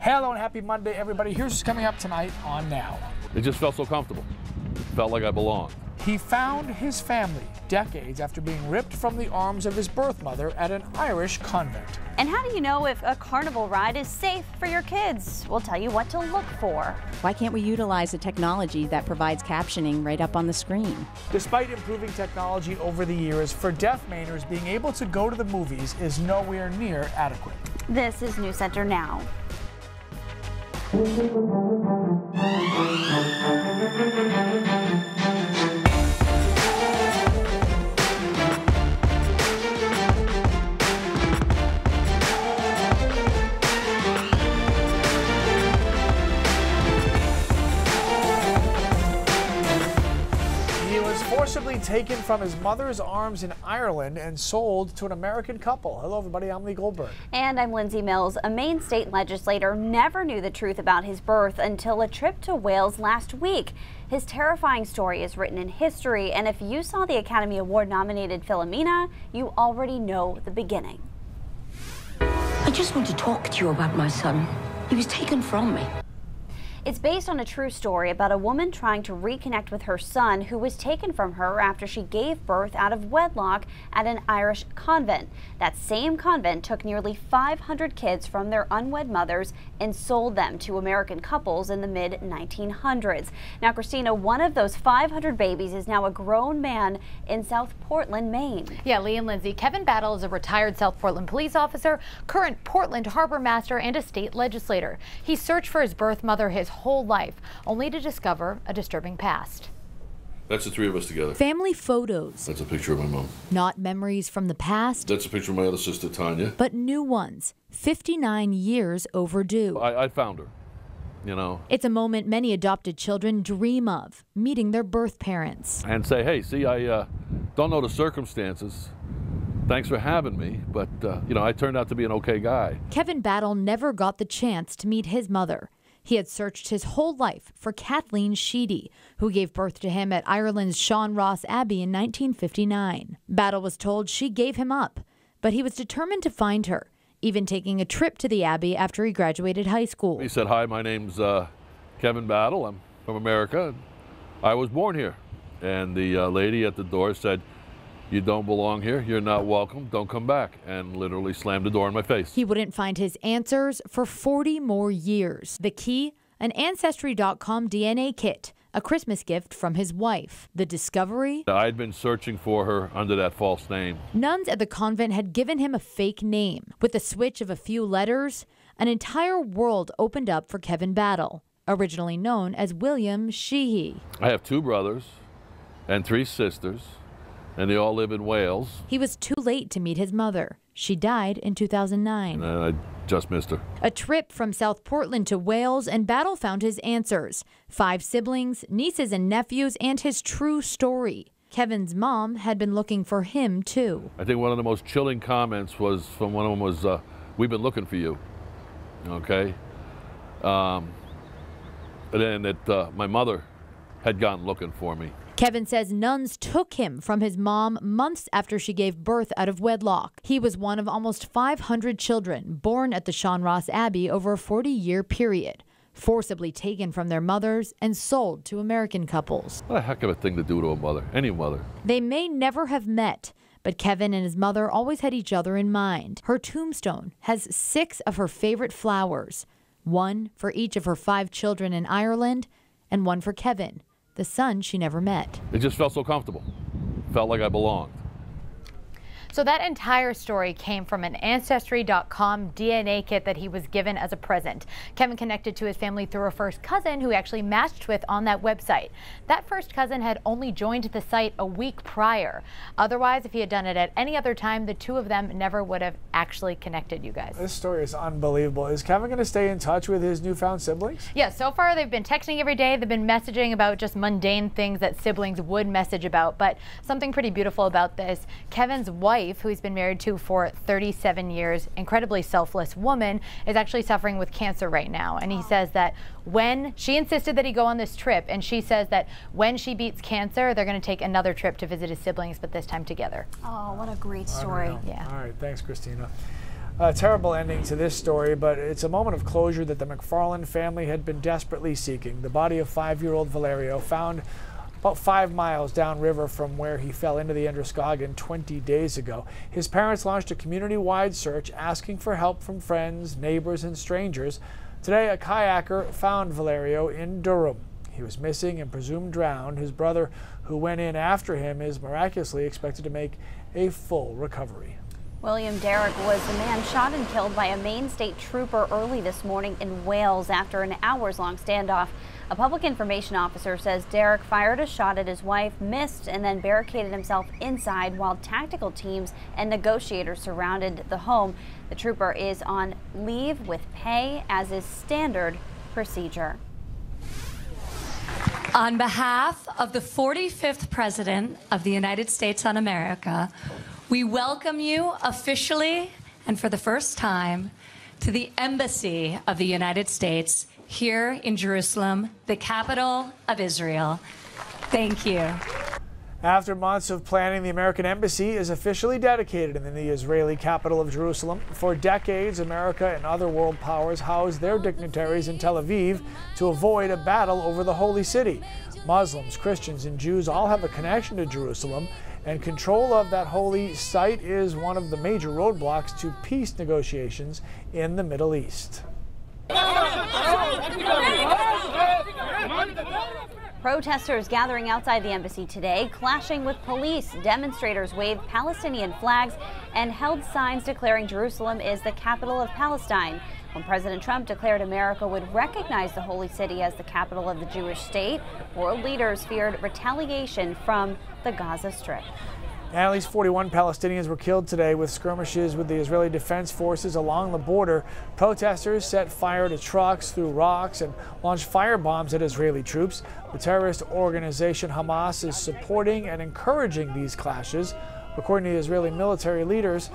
Hello and happy Monday, everybody. Here's what's coming up tonight on Now. It just felt so comfortable. Felt like I belonged. He found his family decades after being ripped from the arms of his birth mother at an Irish convent. And how do you know if a carnival ride is safe for your kids? We'll tell you what to look for. Why can't we utilize the technology that provides captioning right up on the screen? Despite improving technology over the years, for deaf Mainers, being able to go to the movies is nowhere near adequate. This is News Center Now. Forcibly taken from his mother's arms in Ireland and sold to an American couple. Hello, everybody. I'm Lee Goldberg. And I'm Lindsay Mills. A Maine state legislator never knew the truth about his birth until a trip to Wales last week. His terrifying story is written in history, and if you saw the Academy Award nominated Philomena, you already know the beginning. I just want to talk to you about my son. He was taken from me. It's based on a true story about a woman trying to reconnect with her son who was taken from her after she gave birth out of wedlock at an Irish convent. That same convent took nearly 500 kids from their unwed mothers and sold them to American couples in the mid-1900s. Now, Christina, one of those 500 babies is now a grown man in South Portland, Maine. Yeah, Lee and Lindsay, Kevin Battle is a retired South Portland police officer, current Portland harbor master, and a state legislator. He searched for his birth mother his whole life, only to discover a disturbing past. That's the three of us together. Family photos. That's a picture of my mom. Not memories from the past. That's a picture of my other sister, Tanya. But new ones, 59 years overdue. I found her, you know. It's a moment many adopted children dream of, meeting their birth parents. And say, hey, see, I don't know the circumstances. Thanks for having me, but, you know, I turned out to be an okay guy. Kevin Battle never got the chance to meet his mother. He had searched his whole life for Kathleen Sheedy, who gave birth to him at Ireland's Sean Ross Abbey in 1959. Battle was told she gave him up, but he was determined to find her, even taking a trip to the Abbey after he graduated high school. He said, hi, my name's Kevin Battle. I'm from America. I was born here. And the lady at the door said, you don't belong here, you're not welcome, don't come back, and literally slammed the door in my face. He wouldn't find his answers for 40 more years. The key? An Ancestry.com DNA kit, a Christmas gift from his wife. The discovery? I'd been searching for her under that false name. Nuns at the convent had given him a fake name. With the switch of a few letters, an entire world opened up for Kevin Battle, originally known as William Sheehy. I have 2 brothers and 3 sisters. And they all live in Wales. He was too late to meet his mother. She died in 2009. And I just missed her. A trip from South Portland to Wales, and Battle found his answers. 5 siblings, nieces and nephews, and his true story. Kevin's mom had been looking for him, too. I think one of the most chilling comments was from one of them was, we've been looking for you. Okay? And then that my mother had gone looking for me. Kevin says nuns took him from his mom months after she gave birth out of wedlock. He was one of almost 500 children born at the Sean Ross Abbey over a 40-year period, forcibly taken from their mothers and sold to American couples. What a heck of a thing to do to a mother, any mother. They may never have met, but Kevin and his mother always had each other in mind. Her tombstone has 6 of her favorite flowers, 1 for each of her 5 children in Ireland and 1 for Kevin, the son she never met. It just felt so comfortable. Felt like I belonged. So that entire story came from an Ancestry.com DNA kit that he was given as a present. Kevin connected to his family through a first cousin who he actually matched with on that website. That first cousin had only joined the site a week prior. Otherwise, if he had done it at any other time, the 2 of them never would have actually connected, you guys. This story is unbelievable. Is Kevin going to stay in touch with his newfound siblings? Yeah, so far they've been texting every day. They've been messaging about just mundane things that siblings would message about. But something pretty beautiful about this, Kevin's wife, who he's been married to for 37 years, incredibly selfless woman, is actually suffering with cancer right now. And he says that when she insisted that he go on this trip, and she says that when she beats cancer, they're going to take another trip to visit his siblings, but this time together. Oh, what a great story. Yeah. All right, thanks, Christina. A terrible ending to this story, but it's a moment of closure that the McFarland family had been desperately seeking. The body of 5-year-old Valerio, found about 5 miles downriver from where he fell into the Androscoggin 20 days ago. His parents launched a community-wide search asking for help from friends, neighbors, and strangers. Today, a kayaker found Valerio in Durham. He was missing and presumed drowned. His brother, who went in after him, is miraculously expected to make a full recovery. William Derrick was the man shot and killed by a Maine State Trooper early this morning in Wales after an hours-long standoff. A public information officer says Derrick fired a shot at his wife, missed, and then barricaded himself inside while tactical teams and negotiators surrounded the home. The trooper is on leave with pay, as is standard procedure. On behalf of the 45th President of the United States of America, we welcome you officially and for the first time to the Embassy of the United States here in Jerusalem, the capital of Israel. Thank you. After months of planning, the American Embassy is officially dedicated in the Israeli capital of Jerusalem. For decades, America and other world powers housed their dignitaries in Tel Aviv to avoid a battle over the holy city. Muslims, Christians, and Jews all have a connection to Jerusalem, and control of that holy site is one of the major roadblocks to peace negotiations in the Middle East. Protesters gathering outside the embassy today, clashing with police. Demonstrators waved Palestinian flags and held signs declaring Jerusalem is the capital of Palestine. When President Trump declared America would recognize the holy city as the capital of the Jewish state, world leaders feared retaliation from the Gaza Strip. And at least 41 Palestinians were killed today with skirmishes with the Israeli Defense Forces along the border. Protesters set fire to trucks, threw rocks, and launched firebombs at Israeli troops. The terrorist organization Hamas is supporting and encouraging these clashes, according to Israeli military leaders.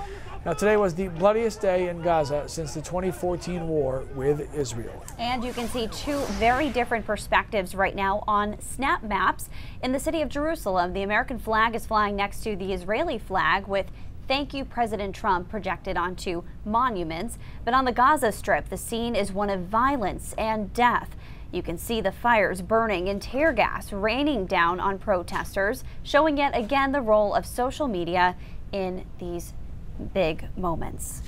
Now, today was the bloodiest day in Gaza since the 2014 war with Israel. And you can see two very different perspectives right now on snap maps. In the city of Jerusalem, the American flag is flying next to the Israeli flag with "Thank you, President Trump" projected onto monuments. But on the Gaza Strip, the scene is one of violence and death. You can see the fires burning and tear gas raining down on protesters, showing yet again the role of social media in these big moments.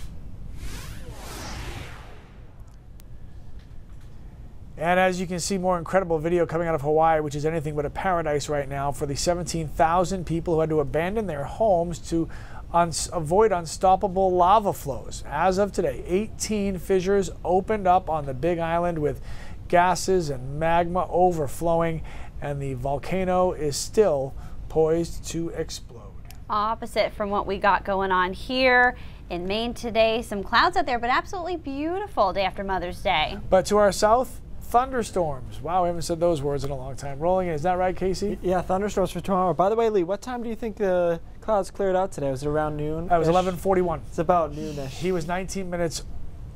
And as you can see, more incredible video coming out of Hawaii, which is anything but a paradise right now for the 17,000 people who had to abandon their homes to avoid unstoppable lava flows. As of today, 18 fissures opened up on the Big Island with gases and magma overflowing, and the volcano is still poised to explode. Opposite from what we got going on here in Maine today. Some clouds out there, but absolutely beautiful day after Mother's Day. But to our south, thunderstorms. Wow, we haven't said those words in a long time. Rolling in, is that right, Casey? Yeah, thunderstorms for tomorrow. By the way, Lee, what time do you think the clouds cleared out today? Was it around noon? It was 11:41. It's about noonish. He was 19 minutes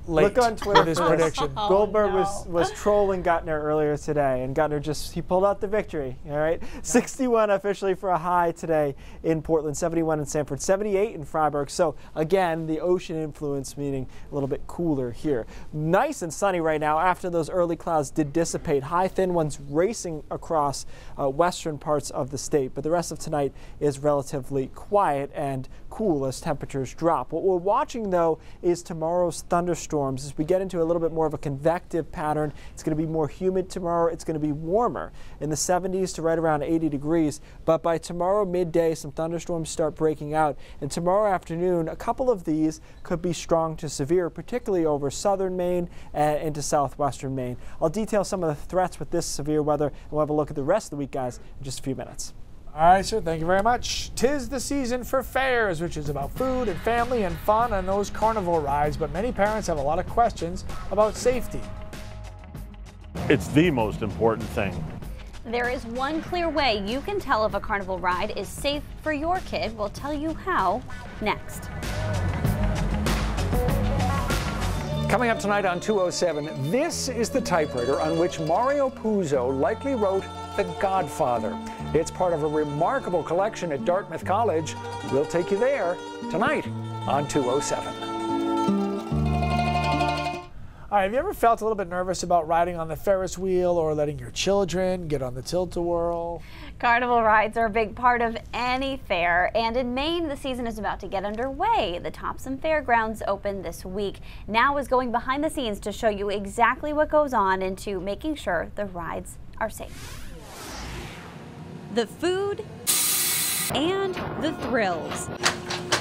late. Look on Twitter with his prediction. Goldberg was trolling Gutner earlier today, and Gutner he pulled out the victory. All right, 61 officially for a high today in Portland, 71 in Sanford, 78 in Freiburg. So again, the ocean influence, meaning a little bit cooler here. Nice and sunny right now after those early clouds did dissipate. High, thin ones racing across western parts of the state, but the rest of tonight is relatively quiet and cool as temperatures drop. What we're watching, though, is tomorrow's thunderstorms. As we get into a little bit more of a convective pattern, it's going to be more humid tomorrow. It's going to be warmer in the 70s to right around 80 degrees. But by tomorrow midday, some thunderstorms start breaking out. And tomorrow afternoon, a couple of these could be strong to severe, particularly over southern Maine and into southwestern Maine. I'll detail some of the threats with this severe weather, and we'll have a look at the rest of the week, guys, in just a few minutes. All right, sir, thank you very much. 'Tis the season for fairs, which is about food and family and fun on those carnival rides, but many parents have a lot of questions about safety. It's the most important thing. There is one clear way you can tell if a carnival ride is safe for your kid. We'll tell you how next. Coming up tonight on 207, this is the typewriter on which Mario Puzo likely wrote The Godfather. It's part of a remarkable collection at Dartmouth College. We'll take you there tonight on 207. All right, have you ever felt a little bit nervous about riding on the Ferris wheel or letting your children get on the tilt-a-whirl? Carnival rides are a big part of any fair, and in Maine, the season is about to get underway. The Topsom Fairgrounds open this week. Now is going behind the scenes to show you exactly what goes on into making sure the rides are safe. The food and the thrills.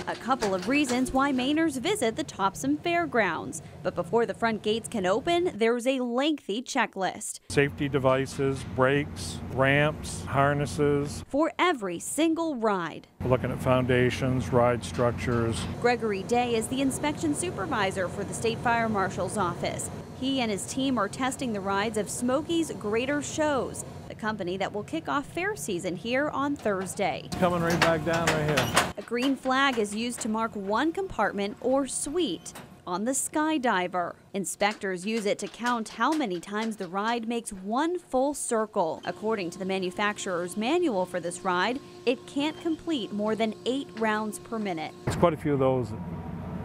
A couple of reasons why Mainers visit the Topsom Fairgrounds. But before the front gates can open, there's a lengthy checklist. Safety devices, brakes, ramps, harnesses. For every single ride. We're looking at foundations, ride structures. Gregory Day is the inspection supervisor for the State Fire Marshal's office. He and his team are testing the rides of Smokey's Greater Shows, the company that will kick off fair season here on Thursday. Coming right back down right here. A green flag is used to mark one compartment or suite on the Skydiver. Inspectors use it to count how many times the ride makes one full circle. According to the manufacturer's manual for this ride, it can't complete more than 8 rounds per minute. There's quite a few of those that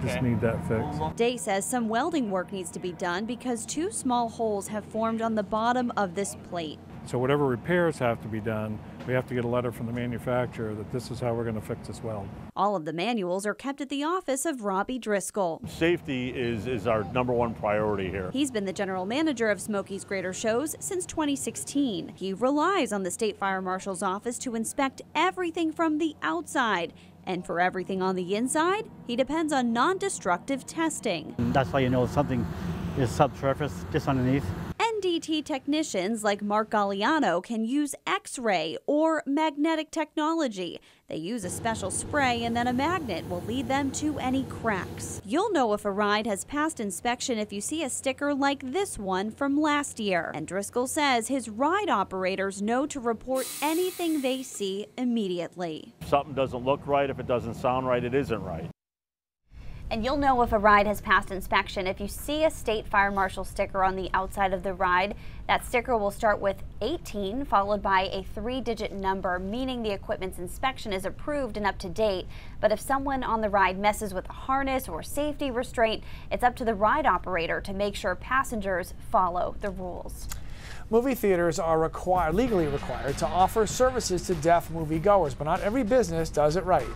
just need that fixed. Day says some welding work needs to be done because 2 small holes have formed on the bottom of this plate. So whatever repairs have to be done, we have to get a letter from the manufacturer that this is how we're going to fix this weld. All of the manuals are kept at the office of Robbie Driscoll. Safety is our #1 priority here. He's been the general manager of Smokey's Greater Shows since 2016. He relies on the State Fire Marshal's office to inspect everything from the outside. And for everything on the inside, he depends on non-destructive testing. That's why you know something is subsurface, just underneath. NDT technicians like Mark Galliano can use X-ray or magnetic technology. They use a special spray and then a magnet will lead them to any cracks. You'll know if a ride has passed inspection if you see a sticker like this one from last year. And Driscoll says his ride operators know to report anything they see immediately. If something doesn't look right, if it doesn't sound right, it isn't right. And you'll know if a ride has passed inspection if you see a State Fire Marshal sticker on the outside of the ride. That sticker will start with 18, followed by a 3-digit number, meaning the equipment's inspection is approved and up to date. But if someone on the ride messes with a harness or safety restraint, it's up to the ride operator to make sure passengers follow the rules. Movie theaters are legally required to offer services to deaf moviegoers, but not every business does it right.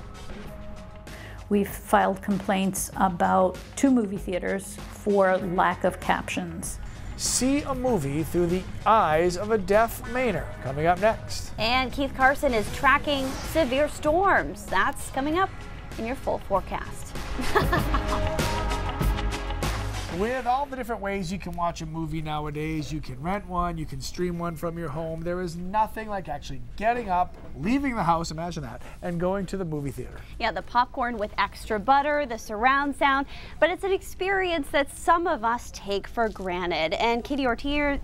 We've filed complaints about 2 movie theaters for lack of captions. See a movie through the eyes of a deaf Mainer. Coming up next. And Keith Carson is tracking severe storms. That's coming up in your full forecast. With all the different ways you can watch a movie nowadays, you can rent one, you can stream one from your home. There is nothing like actually getting up, leaving the house, imagine that, and going to the movie theater. Yeah, the popcorn with extra butter, the surround sound, but it's an experience that some of us take for granted. And Katie Ortiz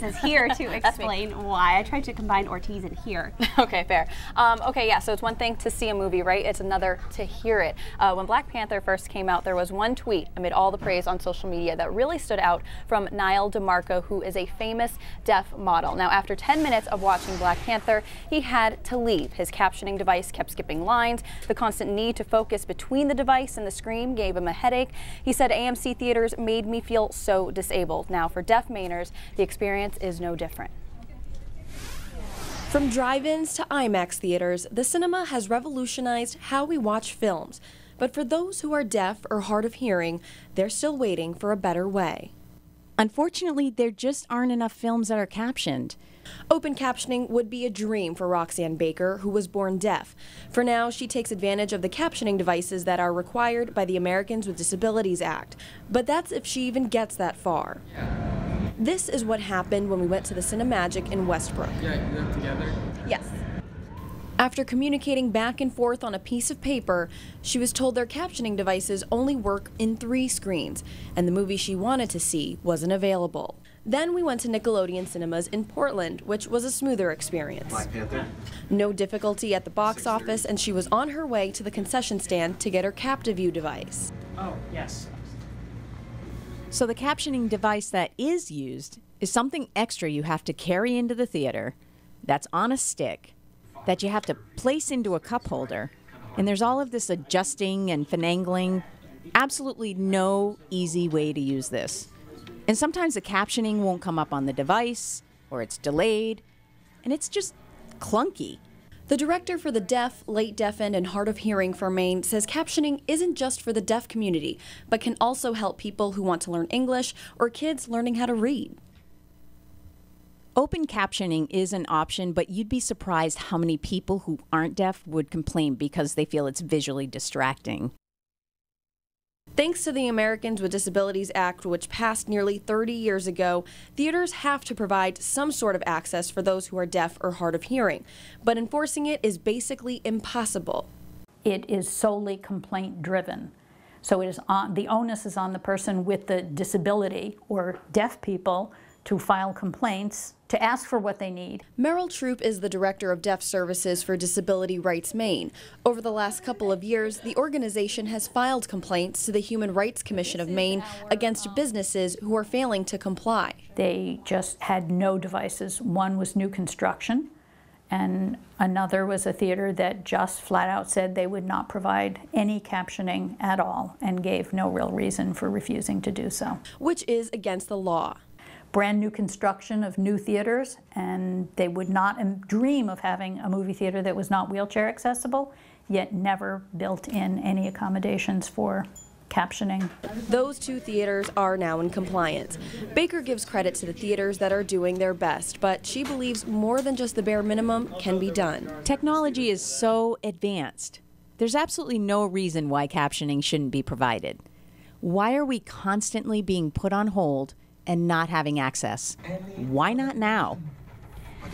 is here to explain why. I tried to combine Ortiz and here. Okay, fair. Okay, yeah, so it's one thing to see a movie, right? It's another to hear it. When Black Panther first came out, there was one tweet amid all the praise on social media that really stood out from Niall DeMarco, who is a famous deaf model. Now, after 10 minutes of watching Black Panther, he had to leave. His captioning device kept skipping lines. The constant need to focus between the device and the screen gave him a headache. He said, AMC theaters made me feel so disabled. Now, for deaf Mainers, the experience is no different. From drive-ins to IMAX theaters, the cinema has revolutionized how we watch films. But for those who are deaf or hard of hearing, they're still waiting for a better way. Unfortunately, there just aren't enough films that are captioned. Open captioning would be a dream for Roxanne Baker, who was born deaf. For now, she takes advantage of the captioning devices that are required by the Americans with Disabilities Act. But that's if she even gets that far. This is what happened when we went to the Cinemagic in Westbrook. Yeah, you live together? Yes. After communicating back and forth on a piece of paper, she was told their captioning devices only work in 3 screens, and the movie she wanted to see wasn't available. Then we went to Nickelodeon Cinemas in Portland, which was a smoother experience. Black Panther? No difficulty at the box office, and she was on her way to the concession stand to get her Captiview device. Oh, yes. So the captioning device that is used is something extra you have to carry into the theater that's on a stick that you have to place into a cup holder. And there's all of this adjusting and finagling. Absolutely no easy way to use this. And sometimes the captioning won't come up on the device, or it's delayed, and it's just clunky. The director for the deaf, late deafened, and hard of hearing for Maine says captioning isn't just for the deaf community, but can also help people who want to learn English or kids learning how to read. Open captioning is an option, but you'd be surprised how many people who aren't deaf would complain because they feel it's visually distracting. Thanks to the Americans with Disabilities Act, which passed nearly 30 years ago, theaters have to provide some sort of access for those who are deaf or hard of hearing. But enforcing it is basically impossible. It is solely complaint driven. So it is the onus is on the person with the disability or deaf people to file complaints, to ask for what they need. Meryl Troop is the director of Deaf Services for Disability Rights Maine. Over the last couple of years, the organization has filed complaints to the Human Rights Commission of Maine against businesses who are failing to comply. They just had no devices. One was new construction, and another was a theater that just flat out said they would not provide any captioning at all and gave no real reason for refusing to do so. Which is against the law. Brand new construction of new theaters, and they would not dream of having a movie theater that was not wheelchair accessible, yet never built in any accommodations for captioning. Those two theaters are now in compliance. Baker gives credit to the theaters that are doing their best, but she believes more than just the bare minimum can be done. Technology is so advanced. There's absolutely no reason why captioning shouldn't be provided. Why are we constantly being put on hold and not having access? Why not now?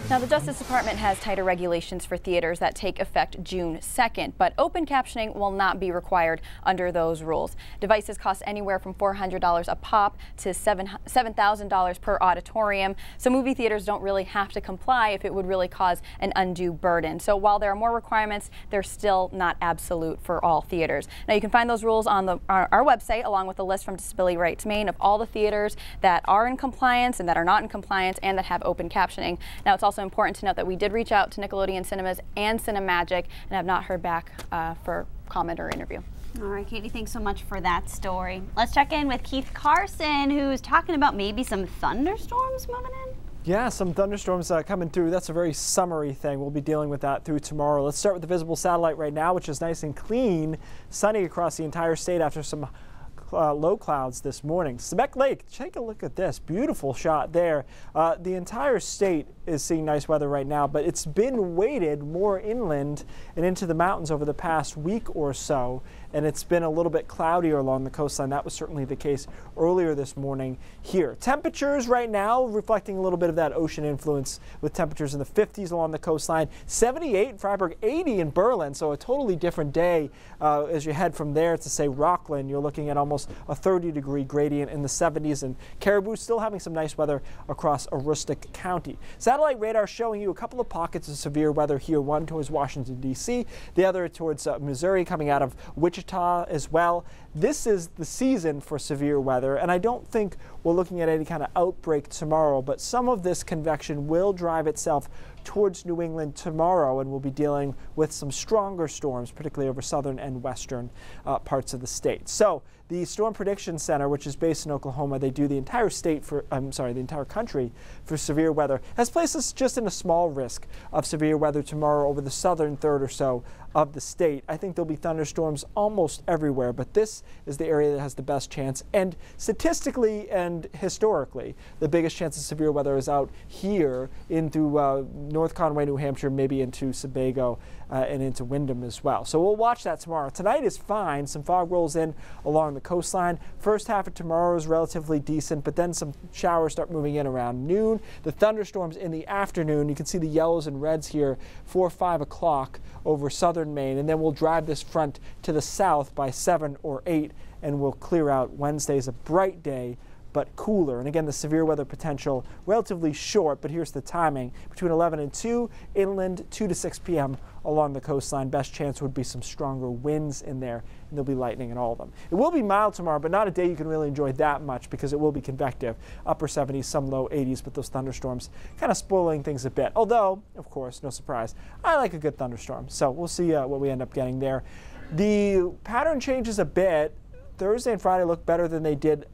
Now, the Justice Department has tighter regulations for theaters that take effect June 2nd, but open captioning will not be required under those rules. Devices cost anywhere from $400 a pop to $7,000 per auditorium, so movie theaters don't really have to comply if it would really cause an undue burden. So while there are more requirements, they're still not absolute for all theaters. Now, you can find those rules on our website, along with a list from Disability Rights Maine of all the theaters that are in compliance and that are not in compliance and that have open captioning. Now, it's also important to note that we did reach out to Nickelodeon Cinemas and Cinemagic and have not heard back for comment or interview. All right, Katie, thanks so much for that story. Let's check in with Keith Carson, who's talking about maybe some thunderstorms moving in. Yeah, some thunderstorms coming through. That's a very summery thing. We'll be dealing with that through tomorrow. Let's start with the visible satellite right now, which is nice and clean, sunny across the entire state after some low clouds this morning. Sebec Lake, take a look at this. Beautiful shot there. The entire state is seeing nice weather right now, but it's been weighted more inland and into the mountains over the past week or so, and it's been a little bit cloudier along the coastline. That was certainly the case earlier this morning here. Temperatures right now reflecting a little bit of that ocean influence with temperatures in the 50s along the coastline. 78 in Freiburg, 80 in Berlin, so a totally different day as you head from there to, say, Rockland. You're looking at almost a 30-degree gradient in the 70s, and Caribou still having some nice weather across Aroostook County. Satellite radar showing you a couple of pockets of severe weather here, one towards Washington, D.C., the other towards Missouri, coming out of Wichita as well. This is the season for severe weather, and I don't think we're looking at any kind of outbreak tomorrow, but some of this convection will drive itself towards New England tomorrow, and we'll be dealing with some stronger storms, particularly over southern and western parts of the state. So the Storm Prediction Center, which is based in Oklahoma, they do the entire state for, the entire country for severe weather, has placed us just in a small risk of severe weather tomorrow over the southern third or so of the state. I think there'll be thunderstorms almost everywhere, but this is the area that has the best chance. And statistically and historically, the biggest chance of severe weather is out here into North Conway, New Hampshire, maybe into Sebago and into Windham as well. So we'll watch that tomorrow. Tonight is fine. Some fog rolls in along the coastline. First half of tomorrow is relatively decent, but then some showers start moving in around noon. The thunderstorms in the afternoon, you can see the yellows and reds here, 4 or 5 o'clock over southern Maine, and then we'll drive this front to the south by 7 or 8, and we'll clear out. Wednesday's a bright day, but cooler. And again, the severe weather potential relatively short, but here's the timing. Between 11 and 2, inland 2 to 6 p.m. along the coastline. Best chance would be some stronger winds in there, and there'll be lightning in all of them. It will be mild tomorrow, but not a day you can really enjoy that much because it will be convective. Upper 70s, some low 80s, but those thunderstorms kind of spoiling things a bit. Although, of course, no surprise, I like a good thunderstorm. So we'll see what we end up getting there. The pattern changes a bit Thursday and Friday look better than they did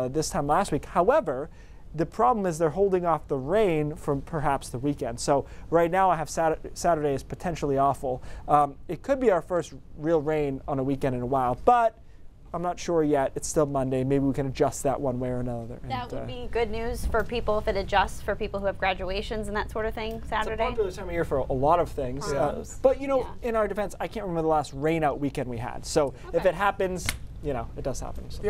this time last week. However, the problem is they're holding off the rain from perhaps the weekend. So right now I have Saturday is potentially awful. It could be our first real rain on a weekend in a while, but I'm not sure yet. It's still Monday. Maybe we can adjust that one way or another. That would be good news for people if it adjusts for people who have graduations and that sort of thing Saturday. It's a popular time of year for a lot of things. But, you know, in our defense, I can't remember the last rain out weekend we had. So if it happens, you know, it does happen. So.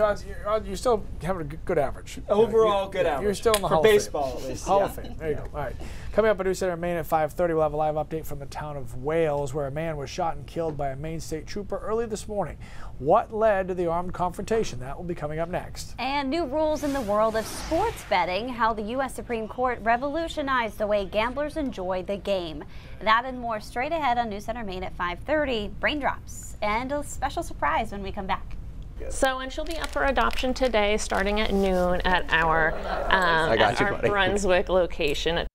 You're still having a good average. Overall, good average. You're still in the for Hall baseball, of Fame. at least. Hall of Fame. There you go. All right. Coming up at News Center Maine at 5:30, we'll have a live update from the town of Wales, where a man was shot and killed by a Maine State Trooper early this morning. What led to the armed confrontation? That will be coming up next. And new rules in the world of sports betting, how the U.S. Supreme Court revolutionized the way gamblers enjoy the game. That and more straight ahead on News Center Maine at 5:30. Braindrops and a special surprise when we come back. So, and she'll be up for adoption today, starting at noon at our Brunswick location.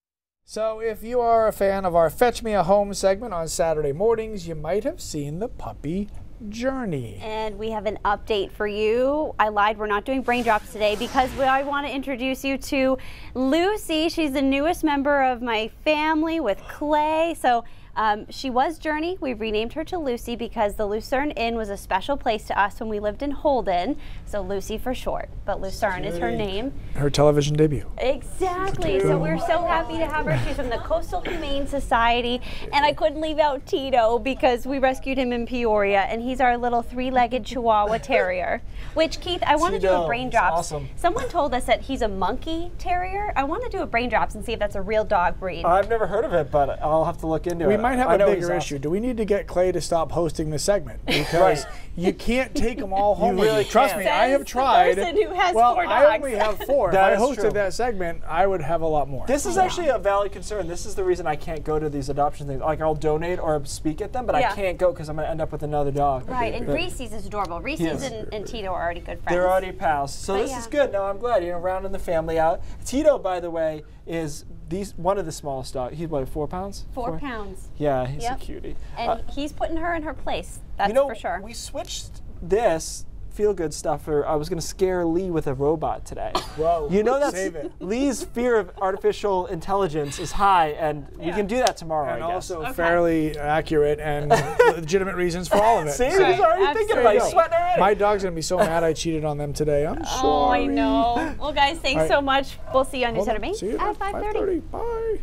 So if you are a fan of our Fetch Me a Home segment on Saturday mornings, you might have seen the puppy journey. And we have an update for you. I lied, we're not doing Braindrops today because I want to introduce you to Lucy. She's the newest member of my family with Clay. So she was Journey. We renamed her to Lucy because the Lucerne Inn was a special place to us when we lived in Holden. So Lucy for short, but Lucerne is her name. Her television debut. Exactly. So we're so happy to have her. She's from the Coastal Humane Society, and I couldn't leave out Tito because we rescued him in Peoria, and he's our little three-legged Chihuahua Terrier. Which, Keith, I want to do a Braindrops. Awesome. Someone told us that he's a monkey terrier. I want to do a Braindrops and see if that's a real dog breed. I've never heard of it, but I'll have to look into it. We might have a bigger issue. Do we need to get Clay to stop hosting the segment? Because you can't take them all home. You really Trust me, I have tried. The person who has well, 4 dogs. I only have 4. If I hosted true. that segment, I would have a lot more. This is actually a valid concern. This is the reason I can't go to these adoption things. Like, I'll donate or speak at them, but I can't go because I'm going to end up with another dog. Right, and Reese's is adorable. Reese's and Tito are already good friends. They're already pals. So But this is good. No, I'm glad. You know, rounding the family out. Tito, by the way, is one of the smallest dogs. He's what, 4 pounds? 4 pounds. Yeah, he's a cutie. And he's putting her in her place. That's for sure. We switched this feel-good stuff for, I was going to scare Lee with a robot today. Whoa, you know that's save it. Lee's fear of artificial intelligence is high, and we can do that tomorrow, And I guess. also fairly accurate and legitimate reasons for all of it. See, he's already thinking about it. He's sweating already. My dog's going to be so mad I cheated on them today. I'm sorry. Oh, I know. Well, guys, thanks All right. so much. We'll see you on News Hold Center on. Maine See you at 5:30. Bye.